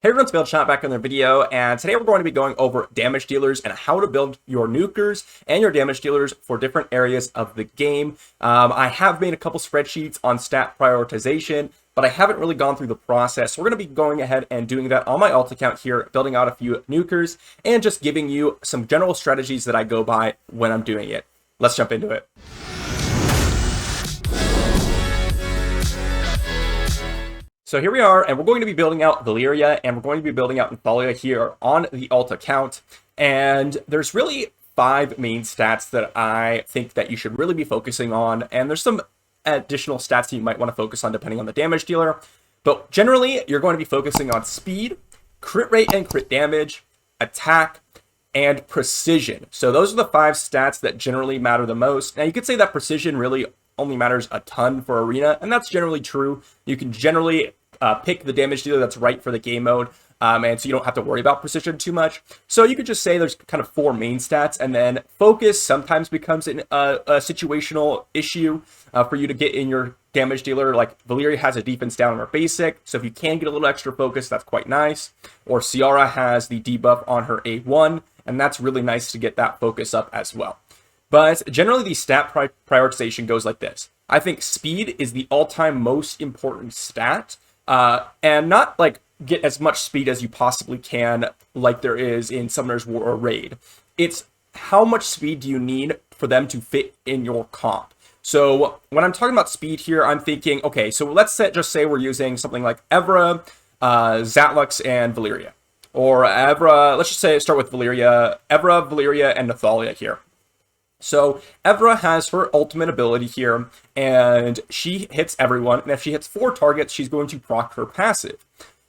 Hey everyone, it's Chat back in their video, and today we're going to be going over damage dealers and how to build your nukers and your damage dealers for different areas of the game. I have made a couple spreadsheets on stat prioritization, but I haven't really gone through the process. So we're going to be going ahead and doing that on my alt account here, building out a few nukers, and just giving you some general strategies that I go by when I'm doing it. Let's jump into it. So here we are, and we're going to be building out Valyria, and we're going to be building out Natalia here on the alt account. And there's really 5 main stats that I think that you should really be focusing on, and there's some additional stats that you might want to focus on depending on the damage dealer. But generally, you're going to be focusing on speed, crit rate and crit damage, attack, and precision. So those are the 5 stats that generally matter the most. Now you could say that precision really only matters a ton for arena, and that's generally true. You can generally pick the damage dealer that's right for the game mode, and so you don't have to worry about precision too much. So you could just say there's kind of 4 main stats, and then focus sometimes becomes a situational issue for you to get in your damage dealer. Like Valyria has a defense down on her basic, so if you can get a little extra focus, that's quite nice. Or Ciara has the debuff on her A1, and that's really nice to get that focus up as well. But generally, the stat prioritization goes like this. I think speed is the all-time most important stat, and not like get as much speed as you possibly can like there is in Summoner's War or Raid. It's how much speed do you need for them to fit in your comp. So when I'm talking about speed here, I'm thinking, okay, so let's just say we're using something like Evra, Zatlux, and Valyria. Or Evra, let's just say start with Valyria, Evra, Valyria, and Natalia here. So Evra has her ultimate ability here, and she hits everyone, and if she hits 4 targets, she's going to proc her passive.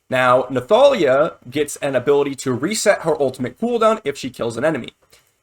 Now, Natalia gets an ability to reset her ultimate cooldown if she kills an enemy.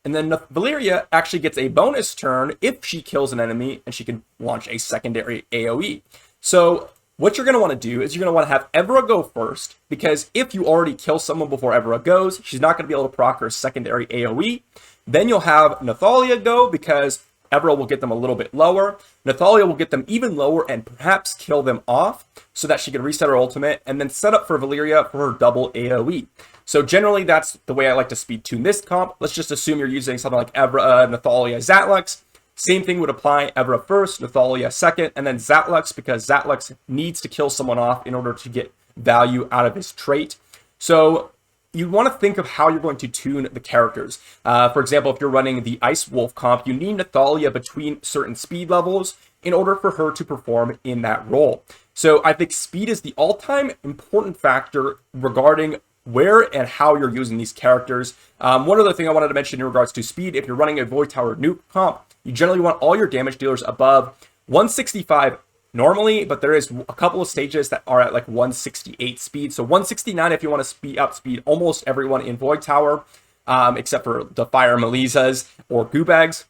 And then Valyria actually gets a bonus turn if she kills an enemy, and she can launch a secondary AoE. So what you're going to want to do is you're going to want to have Evra go first, because if you already kill someone before Evra goes, she's not going to be able to proc her secondary AoE. Then you'll have Natalia go, because Evra will get them a little bit lower. Natalia will get them even lower and perhaps kill them off so that she can reset her ultimate and then set up for Valyria for her double AoE. So generally, that's the way I like to speed tune this comp. Let's just assume you're using something like Evra, Natalia, Zatlux. Same thing would apply. Evra first, Natalia second, and then Zatlux, because Zatlux needs to kill someone off in order to get value out of his trait. So you want to think of how you're going to tune the characters. For example, if you're running the Ice Wolf comp, you need Natalia between certain speed levels in order for her to perform in that role. So I think speed is the all-time important factor regarding where and how you're using these characters. One other thing I wanted to mention in regards to speed, if you're running a Void Tower nuke comp, you generally want all your damage dealers above 165 normally, but there is a couple of stages that are at like 168 speed. So 169 if you want to outspeed almost everyone in Void Tower, except for the Fire Melisas or Goobags.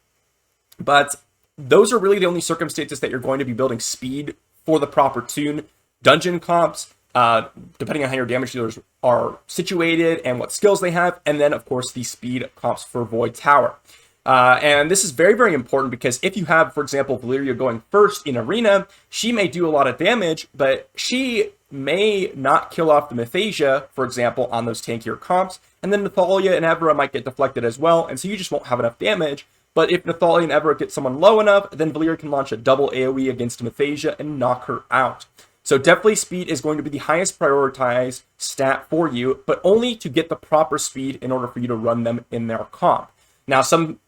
But those are really the only circumstances that you're going to be building speed for the proper tune. Dungeon comps, depending on how your damage dealers are situated and what skills they have, and then of course the speed comps for Void Tower. And this is very, very important, because if you have, for example, Valyria going first in arena, she may do a lot of damage, but she may not kill off the Mythasia, for example, on those tankier comps. And then Natalia and Evra might get deflected as well, and so you just won't have enough damage. But if Natalia and Evra get someone low enough, then Valyria can launch a double AoE against Mythasia and knock her out. So definitely speed is going to be the highest prioritized stat for you, but only to get the proper speed in order for you to run them in their comp. Now, some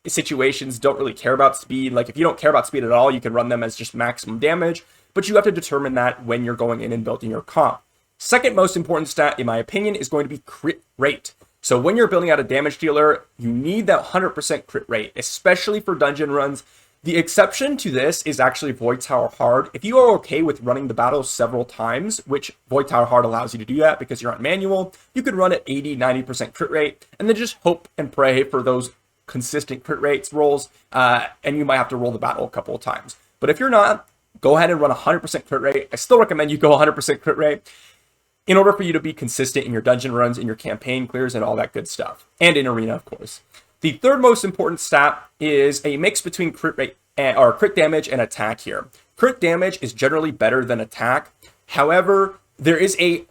situations don't really care about speed. Like if you don't care about speed at all, you can run them as just maximum damage, but you have to determine that when you're going in and building your comp. Second most important stat, in my opinion, is going to be crit rate. So when you're building out a damage dealer, you need that 100% crit rate, especially for dungeon runs. The exception to this is actually Void Tower Hard. If you are okay with running the battle several times, which Void Tower Hard allows you to do that because you're on manual, you could run at 80-90% crit rate and then just hope and pray for those consistent crit rates rolls, and you might have to roll the battle a couple of times. But if you're not, go ahead and run 100% crit rate. I still recommend you go 100% crit rate in order for you to be consistent in your dungeon runs, in your campaign clears, and all that good stuff. And in arena, of course. The third most important stat is a mix between crit rate or crit damage and attack here. Crit damage is generally better than attack. However, there is a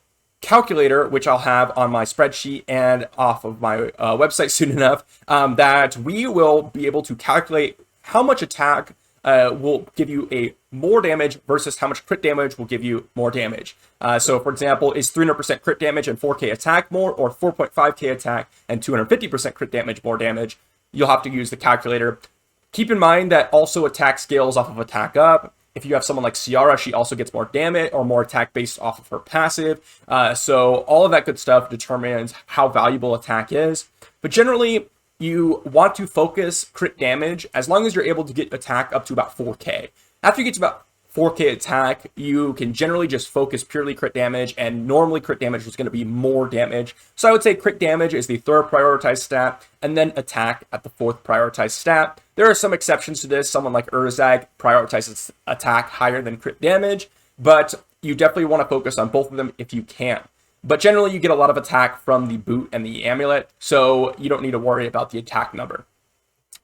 calculator, which I'll have on my spreadsheet and off of my website soon enough, that we will be able to calculate how much attack will give you a more damage versus how much crit damage will give you more damage. So for example, is 300% crit damage and 4k attack more, or 4.5k attack and 250% crit damage more damage? You'll have to use the calculator. Keep in mind that also attack scales off of attack up. If you have someone like Ciara, she also gets more damage or more attack based off of her passive. So all of that good stuff determines how valuable attack is. But generally, you want to focus crit damage as long as you're able to get attack up to about 4k. After you get to about 4k attack, you can generally just focus purely crit damage, and normally crit damage is going to be more damage. So I would say crit damage is the third prioritized stat, and then attack at the fourth prioritized stat. There are some exceptions to this. Someone like Urzag prioritizes attack higher than crit damage, but you definitely want to focus on both of them if you can. But generally, you get a lot of attack from the boot and the amulet, so you don't need to worry about the attack number.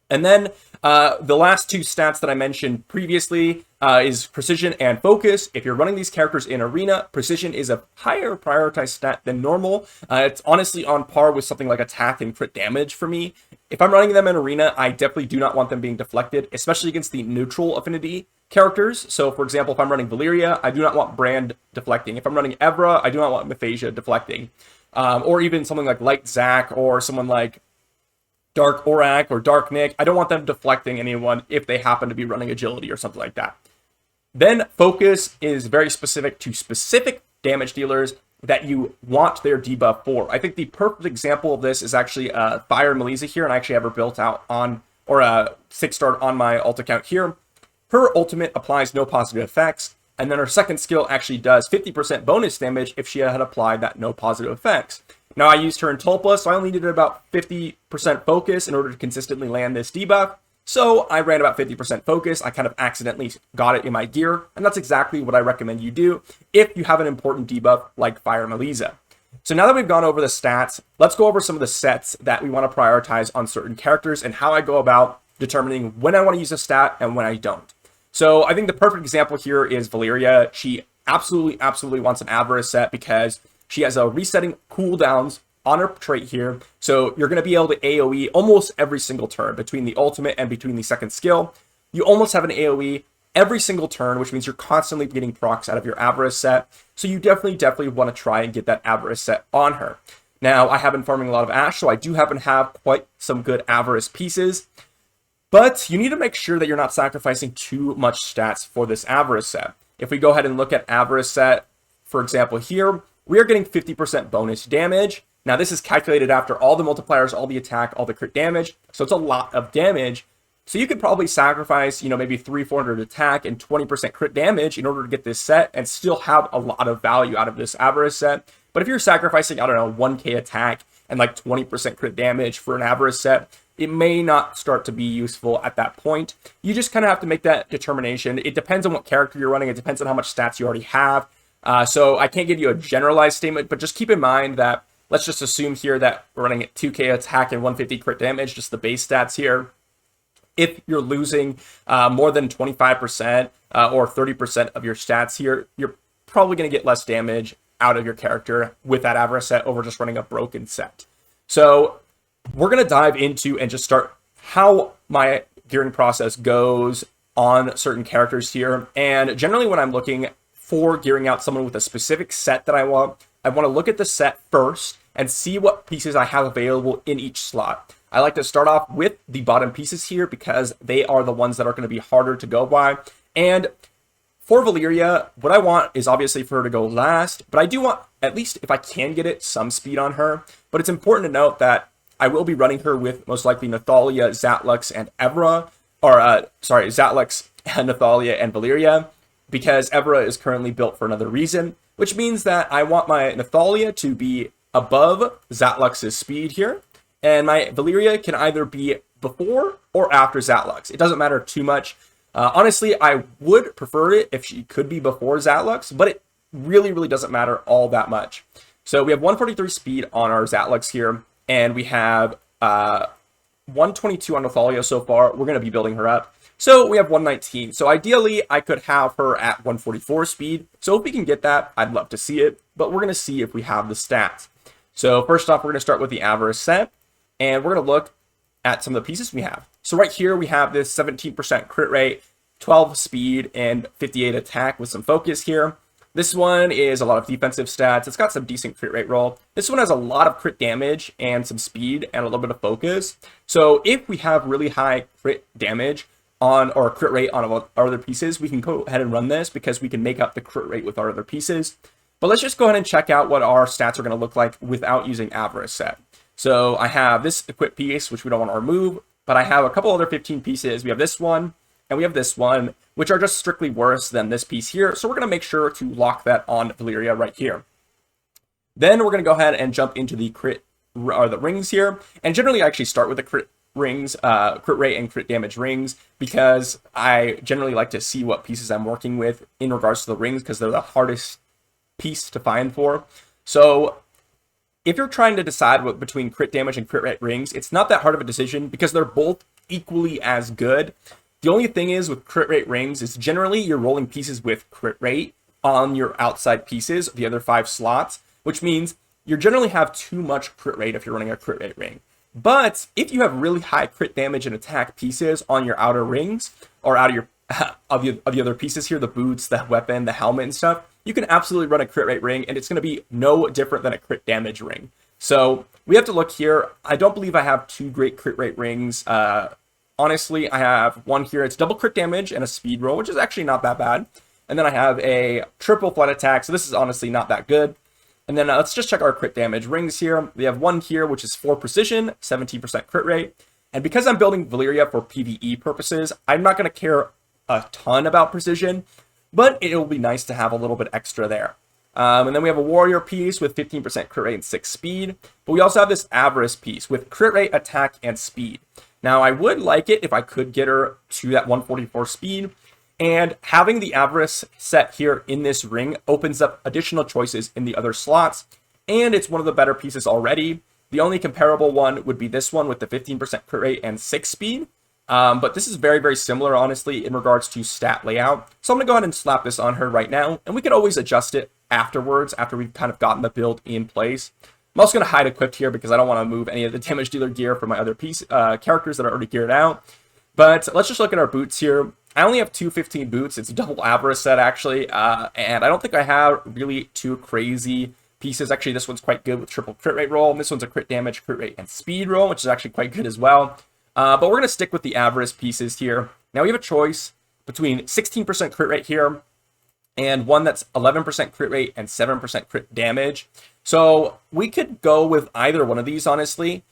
And then the last two stats that I mentioned previously is precision and focus. If you're running these characters in arena, precision is a higher prioritized stat than normal. It's honestly on par with something like attack and crit damage for me. If I'm running them in arena, I definitely do not want them being deflected, especially against the neutral affinity characters. So for example, if I'm running Valeria, I do not want Brand deflecting. If I'm running Evra, I do not want Mephasia deflecting. Or even something like Light Zac or someone like Dark Orak or Dark Nick. I don't want them deflecting anyone if they happen to be running agility or something like that. Then focus is very specific to specific damage dealers that you want their debuff for. I think the perfect example of this is actually Fire Melissa here, and I actually have her built out on, or 6-star on my alt account here. Her ultimate applies no positive effects, and then her second skill actually does 50% bonus damage if she had applied that no positive effects. Now I used her in Tulpa, so I only needed about 50% focus in order to consistently land this debuff. So I ran about 50% focus. I kind of accidentally got it in my gear, and that's exactly what I recommend you do if you have an important debuff like Fire Melissa. So now that we've gone over the stats, let's go over some of the sets that we want to prioritize on certain characters and how I go about determining when I want to use a stat and when I don't. So I think the perfect example here is Valeria. She absolutely wants an Avarice set because she has a resetting cooldowns on her trait here. So you're going to be able to AoE almost every single turn between the ultimate and between the second skill. You almost have an AoE every single turn, which means you're constantly getting procs out of your Avarice set. So you definitely want to try and get that Avarice set on her. Now, I have been farming a lot of Ashe, so I do happen to have quite some good Avarice pieces. But you need to make sure that you're not sacrificing too much stats for this Avarice set. If we go ahead and look at Avarice set, for example here, we are getting 50% bonus damage. Now this is calculated after all the multipliers, all the attack, all the crit damage. So it's a lot of damage. So you could probably sacrifice, maybe 300-400 attack and 20% crit damage in order to get this set and still have a lot of value out of this Avarice set. But if you're sacrificing, I don't know, 1k attack and like 20% crit damage for an Avarice set, it may not start to be useful at that point. You just kind of have to make that determination. It depends on what character you're running. It depends on how much stats you already have. So I can't give you a generalized statement, but just keep in mind that let's just assume here that we're running at 2k attack and 150 crit damage, just the base stats here. If you're losing more than 25% or 30% of your stats here, you're probably going to get less damage out of your character with that Avarice set over just running a broken set. So we're going to dive into and just start how my gearing process goes on certain characters here. And generally when I'm looking for gearing out someone with a specific set that I want to look at the set first and see what pieces I have available in each slot. I like to start off with the bottom pieces here because they are the ones that are going to be harder to go by. And for Valeria, what I want is obviously for her to go last, but I do want, at least if I can get it, some speed on her. But it's important to note that I will be running her with most likely Nathalia, Zatlux, and Evra, or Zatlux, Nathalia, and Valeria, because Evra is currently built for another reason, which means that I want my Nathalia to be above Zatlux's speed here, and my Valeria can either be before or after Zatlux. It doesn't matter too much. Honestly, I would prefer it if she could be before Zatlux, but it really doesn't matter all that much. So we have 143 speed on our Zatlux here, and we have 122 on Nathalia so far. We're going to be building her up. So we have 119. So ideally, I could have her at 144 speed. So if we can get that, I'd love to see it. But we're going to see if we have the stats. So first off, we're going to start with the avarice set. And we're going to look at some of the pieces we have. So right here, we have this 17% crit rate, 12 speed, and 58 attack with some focus here. This one is a lot of defensive stats. It's got some decent crit rate roll. This one has a lot of crit damage and some speed and a little bit of focus. So if we have really high crit damage on or crit rate on our other pieces, we can go ahead and run this because we can make up the crit rate with our other pieces. But let's just go ahead and check out what our stats are going to look like without using avarice set. So I have this equip piece, which we don't want to remove, but I have a couple other 15 pieces. We have this one and we have this one, which are just strictly worse than this piece here. So we're going to make sure to lock that on Valyria right here. Then we're going to go ahead and jump into the crit or the rings here. And generally I actually start with the crit rings, crit rate and crit damage rings, because I generally like to see what pieces I'm working with in regards to the rings, because they're the hardest piece to find for. So if you're trying to decide between crit damage and crit rate rings, it's not that hard of a decision because they're both equally as good. The only thing is with crit rate rings is generally you're rolling pieces with crit rate on your outside pieces, the other 5 slots, which means you generally have too much crit rate if you're running a crit rate ring. But if you have really high crit damage and attack pieces on your outer rings or out of your of the other pieces here, the boots, the weapon, the helmet and stuff, you can absolutely run a crit rate ring and it's going to be no different than a crit damage ring. So we have to look here. I don't believe I have 2 great crit rate rings. Honestly, I have one here. It's double crit damage and a speed roll, which is actually not that bad. And then I have a triple flight attack. So this is honestly not that good. And then let's just check our crit damage rings here. We have one here, which is 4 precision, 17% crit rate. And because I'm building Valyria for PvE purposes, I'm not going to care a ton about precision, but it'll be nice to have a little bit extra there. And then we have a warrior piece with 15% crit rate and 6 speed. But we also have this avarice piece with crit rate, attack, and speed. Now, I would like it if I could get her to that 144 speed. And having the avarice set here in this ring opens up additional choices in the other slots. And it's one of the better pieces already. The only comparable one would be this one with the 15% crit rate and 6 speed. But this is very, very similar, honestly, in regards to stat layout. So I'm going to go ahead and slap this on her right now. And we could always adjust it afterwards, after we've kind of gotten the build in place. I'm also going to hide equipped here because I don't want to move any of the damage dealer gear for my other characters that are already geared out. But let's just look at our boots here. I only have 215 boots. It's a double avarice set, actually. And I don't think I have really 2 crazy pieces. Actually, this one's quite good with triple crit rate roll. And this one's a crit damage, crit rate, and speed roll, which is actually quite good as well. But we're going to stick with the avarice pieces here. Now we have a choice between 16% crit rate here and one that's 11% crit rate and 7% crit damage. So we could go with either one of these, honestly,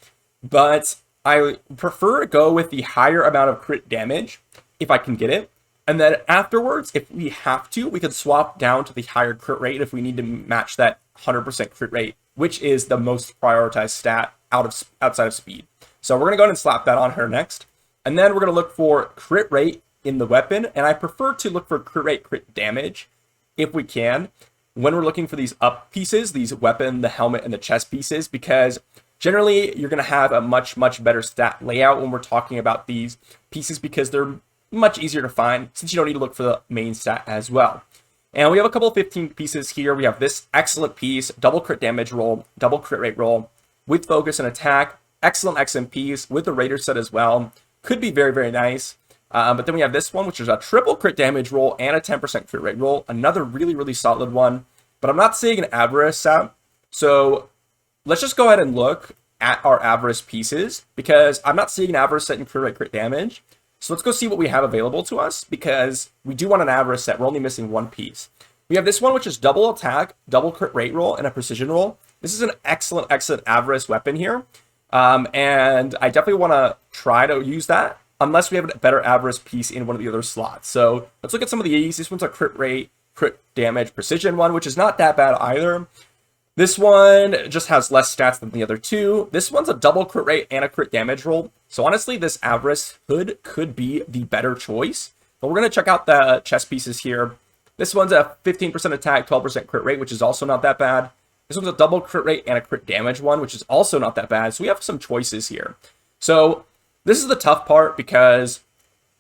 but I prefer to go with the higher amount of crit damage if I can get it. And then afterwards, if we have to, we could swap down to the higher crit rate if we need to match that 100% crit rate, which is the most prioritized stat outside of speed. So we're going to go ahead and slap that on her next. And then we're going to look for crit rate in the weapon. And I prefer to look for crit rate, crit damage if we can when we're looking for these up pieces, these weapon, the helmet, and the chest pieces, because generally you're going to have a much, much better stat layout when we're talking about these pieces because they're much easier to find since you don't need to look for the main stat as well. And we have a couple of 15 pieces here. We have this excellent piece, double crit damage roll, double crit rate roll with focus and attack. Excellent XMPs with the Raider set as well. Could be very, very nice. But then we have this one, which is a triple crit damage roll and a 10% crit rate roll. Another really, really solid one. But I'm not seeing an avarice set. So let's just go ahead and look at our avarice pieces because I'm not seeing an avarice set in crit rate, crit damage. So let's go see what we have available to us because we do want an avarice set. We're only missing one piece. We have this one, which is double attack, double crit rate roll, and a precision roll. This is an excellent, excellent avarice weapon here. And I definitely want to try to use that unless we have a better avarice piece in one of the other slots. So let's look at some of these. This one's a crit rate, crit damage, precision one, which is not that bad either. This one just has less stats than the other two. This one's a double crit rate and a crit damage roll. So honestly, this avarice could be the better choice. But we're going to check out the chest pieces here. This one's a 15% attack, 12% crit rate, which is also not that bad. This one's a double crit rate and a crit damage one, which is also not that bad. So we have some choices here. So this is the tough part because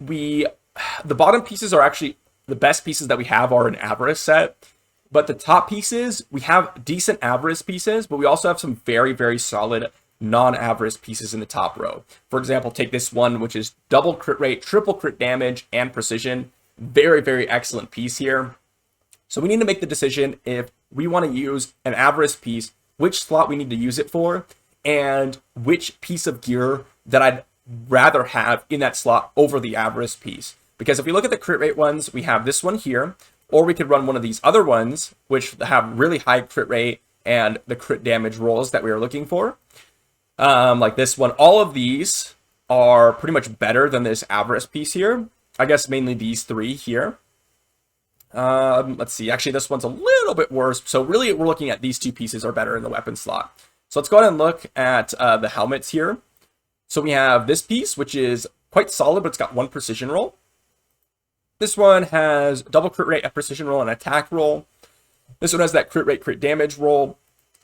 the bottom pieces are actually the best pieces that we have are an avarice set. But the top pieces, we have decent avarice pieces, but we also have some very, very solid non-avarice pieces in the top row. For example, take this one, which is double crit rate, triple crit damage, and precision. Very, very excellent piece here. So we need to make the decision if we want to use an avarice piece, which slot we need to use it for, and which piece of gear that I'd rather have in that slot over the avarice piece. Because if we look at the crit rate ones, we have this one here, or we could run one of these other ones, which have really high crit rate and the crit damage rolls that we are looking for. Like this one. All of these are pretty much better than this avarice piece here. I guess mainly these three here. Let's see. Actually, this one's a little bit worse. So really, we're looking at these two pieces are better in the weapon slot. So let's go ahead and look at the helmets here. So we have this piece, which is quite solid, but it's got one precision roll. This one has double crit rate, a precision roll, and attack roll. This one has that crit rate, crit damage roll.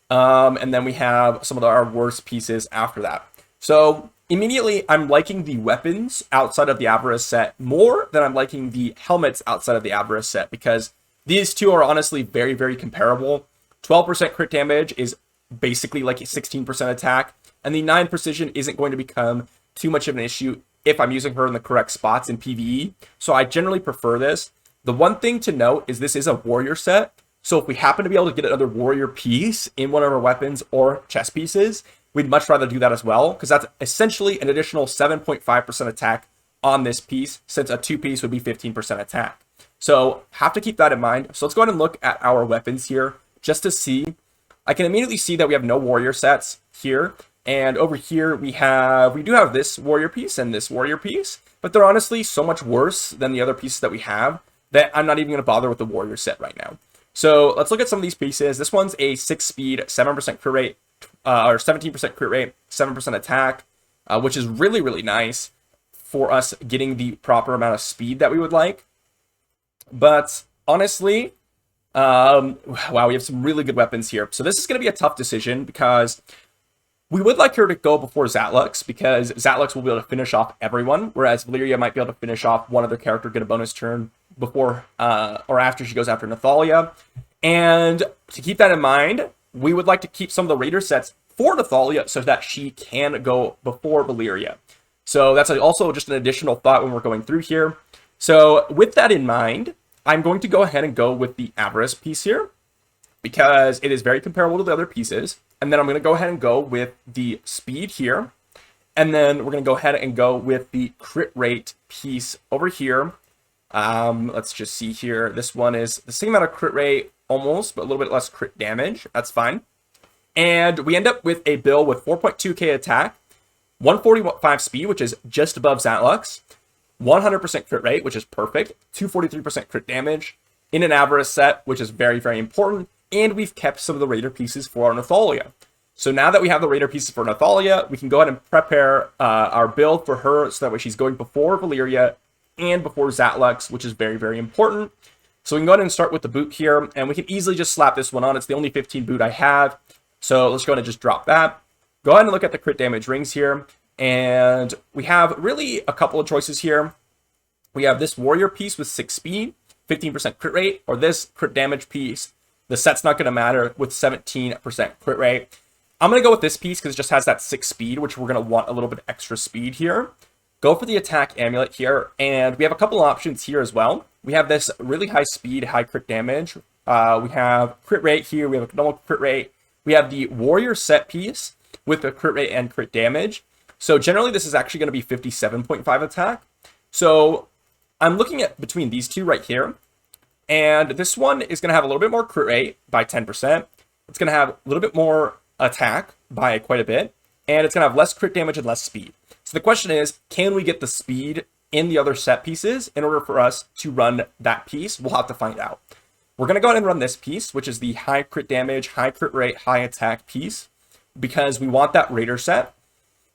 And then we have some of our worst pieces after that. So immediately, I'm liking the weapons outside of the avarice set more than I'm liking the helmets outside of the avarice set, because these two are honestly very, very comparable. 12% crit damage is basically like a 16% attack, and the 9 precision isn't going to become too much of an issue if I'm using her in the correct spots in PvE. So I generally prefer this. The one thing to note is this is a warrior set. So if we happen to be able to get another warrior piece in one of our weapons or chest pieces, we'd much rather do that as well, because that's essentially an additional 7.5% attack on this piece, since a 2-piece would be 15% attack. So have to keep that in mind. So let's go ahead and look at our weapons here just to see. I can immediately see that we have no warrior sets here. And over here we do have this warrior piece and this warrior piece, but they're honestly so much worse than the other pieces that we have that I'm not even going to bother with the warrior set right now. So let's look at some of these pieces. This one's a 6 speed, 7% crit rate, or 17% crit rate, 7% attack, which is really, really nice for us getting the proper amount of speed that we would like. But honestly, wow, we have some really good weapons here. So this is going to be a tough decision, because we would like her to go before Zatlux, because Zatlux will be able to finish off everyone, whereas Valyria might be able to finish off one other character, get a bonus turn before or after she goes after Nathalia. And to keep that in mind, we would like to keep some of the Raider sets for Nathalia so that she can go before Valyria. So that's also just an additional thought when we're going through here. So with that in mind, I'm going to go ahead and go with the Avarice piece here, because it is very comparable to the other pieces. And then I'm going to go ahead and go with the speed here. And then we're going to go ahead and go with the crit rate piece over here. Let's just see here. This one is the same amount of crit rate almost, but a little bit less crit damage. That's fine. And we end up with a bill with 4.2k attack, 145 speed, which is just above Zatlux, 100% crit rate, which is perfect, 243% crit damage in an Avarice set, which is very, very important. And we've kept some of the Raider pieces for our Nathalia. So now that we have the Raider pieces for Nathalia, we can go ahead and prepare our build for her, so that way she's going before Valyria and before Zatlux, which is very, very important. So we can go ahead and start with the boot here, and we can easily just slap this one on. It's the only 15 boot I have. So let's go ahead and just drop that. Go ahead and look at the crit damage rings here. And we have really a couple of choices here. We have this warrior piece with 6 speed, 15% crit rate, or this crit damage piece. The set's not going to matter, with 17% crit rate. I'm going to go with this piece because it just has that 6 speed, which we're going to want a little bit extra speed here. Go for the attack amulet here, and we have a couple options here as well. We have this really high speed, high crit damage. We have crit rate here. We have a normal crit rate. We have the warrior set piece with the crit rate and crit damage. So generally, this is actually going to be 57.5 attack. So I'm looking at between these two right here. And this one is going to have a little bit more crit rate by 10%. It's going to have a little bit more attack by quite a bit. And it's going to have less crit damage and less speed. So the question is, can we get the speed in the other set pieces in order for us to run that piece? We'll have to find out. We're going to go ahead and run this piece, which is the high crit damage, high crit rate, high attack piece, because we want that Raider set.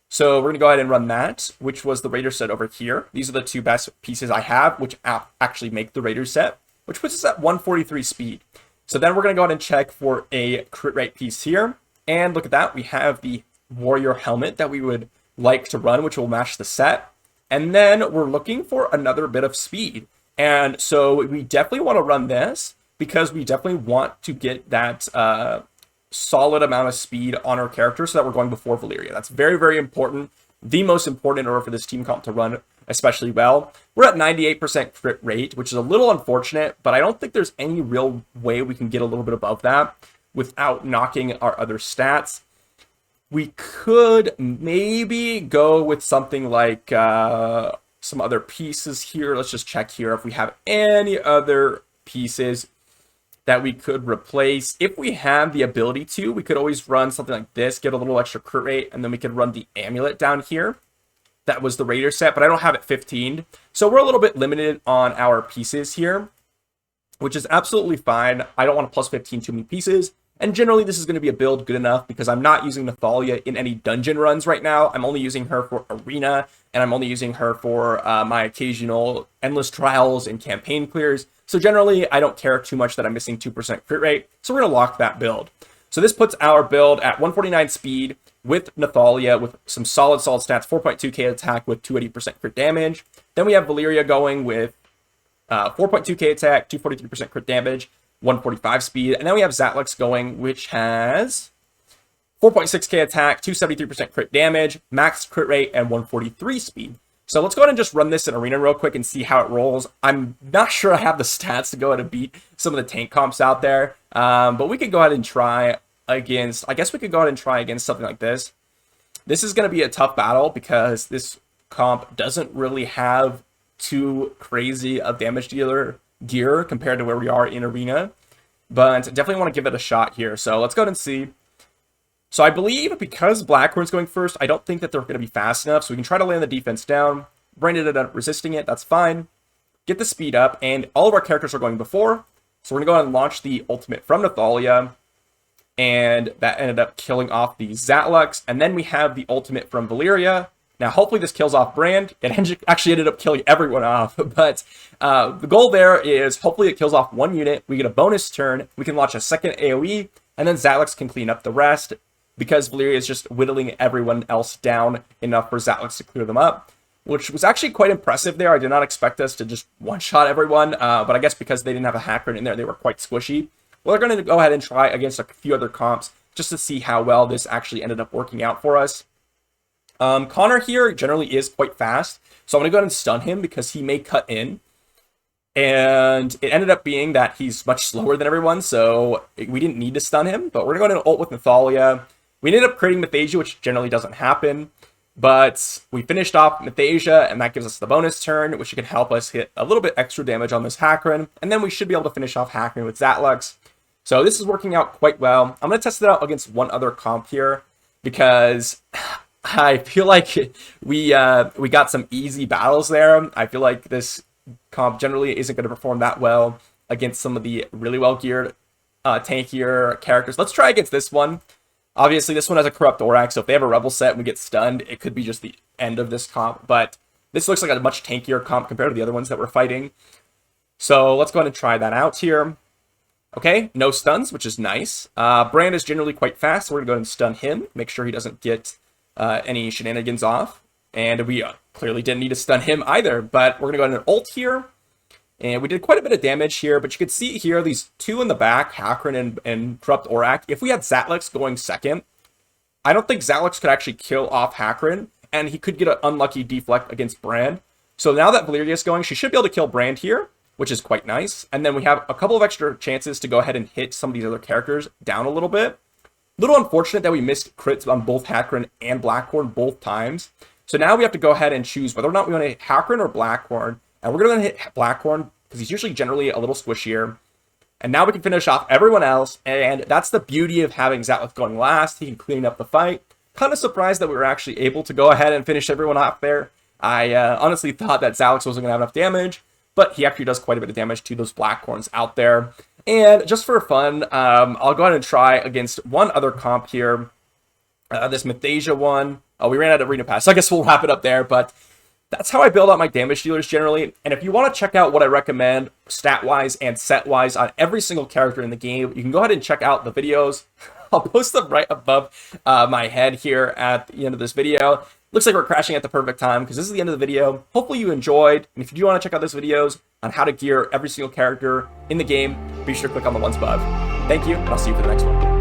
So we're going to go ahead and run that, which was the Raider set over here. These are the two best pieces I have, which actually make the Raider set, which puts us at 143 speed. So then we're going to go ahead and check for a crit rate piece here. And look at that. We have the warrior helmet that we would like to run, which will match the set. And then we're looking for another bit of speed. And so we definitely want to run this because we definitely want to get that solid amount of speed on our character so that we're going before Valyria. That's very, very important. The most important in order for this team comp to run especially well. We're at 98% crit rate, which is a little unfortunate, but I don't think there's any real way we can get a little bit above that without knocking our other stats. We could maybe go with something like some other pieces here. Let's just check here if we have any other pieces that we could replace. If we have the ability to, we could always run something like this, get a little extra crit rate, and then we could run the amulet down here. That was the Raider set, but I don't have it 15. So we're a little bit limited on our pieces here, which is absolutely fine. I don't want to plus 15 too many pieces. And generally, this is going to be a build good enough because I'm not using Nathalia in any dungeon runs right now. I'm only using her for arena, and I'm only using her for my occasional endless trials and campaign clears. So generally, I don't care too much that I'm missing 2% crit rate. So we're going to lock that build. So this puts our build at 149 speed with Nathalia with some solid stats, 4.2k attack with 280% crit damage. Then we have Valyria going with 4.2k attack, 243% crit damage, 145 speed. And then we have Zatlix going, which has 4.6k attack, 273% crit damage, max crit rate, and 143 speed. So let's go ahead and just run this in arena real quick and see how it rolls. I'm not sure I have the stats to go ahead and beat some of the tank comps out there. But we could go ahead and try against, I guess we could go ahead and try against something like this. This is going to be a tough battle because this comp doesn't really have too crazy of damage dealer gear compared to where we are in arena. But definitely want to give it a shot here. So let's go ahead and see. So I believe because Blackhorn's going first, I don't think that they're going to be fast enough. So we can try to land the defense down. Brandon ended up resisting it. That's fine. Get the speed up. And all of our characters are going before. So we're going to go ahead and launch the ultimate from Nathalia. And that ended up killing off the Zatlix. And then we have the ultimate from Valyria. Now, hopefully this kills off Brand. It actually ended up killing everyone off. But the goal there is hopefully it kills off one unit. We get a bonus turn. We can launch a second AoE. And then Zatlix can clean up the rest, because Valyria is just whittling everyone else down enough for Zatlix to clear them up, which was actually quite impressive there. I did not expect us to just one-shot everyone, but I guess because they didn't have a hacker in there, they were quite squishy. Well, they're going to go ahead and try against a few other comps just to see how well this actually ended up working out for us. Connor here generally is quite fast, so I'm going to go ahead and stun him because he may cut in. And it ended up being that he's much slower than everyone, so we didn't need to stun him, but we're going to go ahead and ult with Nathalia. We ended up creating Mathasia, which generally doesn't happen, but we finished off Mathasia, and that gives us the bonus turn, which can help us hit a little bit extra damage on this Hakron, and then we should be able to finish off Hakron with Zatlix. So this is working out quite well. I'm going to test it out against one other comp here, because I feel like we got some easy battles there. I feel like this comp generally isn't going to perform that well against some of the really well-geared, tankier characters. Let's try against this one. Obviously, this one has a Corrupt Orac, so if they have a Rebel set and we get stunned, it could be just the end of this comp. But this looks like a much tankier comp compared to the other ones that we're fighting. So let's go ahead and try that out here. Okay, no stuns, which is nice. Brand is generally quite fast, so we're going to go ahead and stun him, make sure he doesn't get any shenanigans off. And we clearly didn't need to stun him either, but we're going to go ahead and ult here. And we did quite a bit of damage here, but you can see here, these two in the back, Hakron and Corrupt Orac. If we had Zatlix going second, I don't think Zatlix could actually kill off Hakron, and he could get an unlucky deflect against Brand. So now that Valyria is going, she should be able to kill Brand here, which is quite nice. And then we have a couple of extra chances to go ahead and hit some of these other characters down a little bit. Little unfortunate that we missed crits on both Hakron and Blackhorn both times. So now we have to go ahead and choose whether or not we want to hit Hakron or Blackhorn. And we're going to hit Blackhorn because he's usually generally a little squishier. And now we can finish off everyone else. And that's the beauty of having Zatlix going last. He can clean up the fight. Kind of surprised that we were actually able to go ahead and finish everyone off there. I honestly thought that Zatlix wasn't going to have enough damage, but he actually does quite a bit of damage to those Blackhorns out there. And just for fun, I'll go ahead and try against one other comp here. This Mathasia one. Oh, we ran out of Arena Pass, so I guess we'll wrap it up there. But that's how I build out my damage dealers generally. And if you want to check out what I recommend stat-wise and set-wise on every single character in the game, you can go ahead and check out the videos. I'll post them right above my head here at the end of this video. Looks like we're crashing at the perfect time because this is the end of the video. Hopefully you enjoyed. And if you do want to check out those videos on how to gear every single character in the game, be sure to click on the ones above. Thank you, and I'll see you for the next one.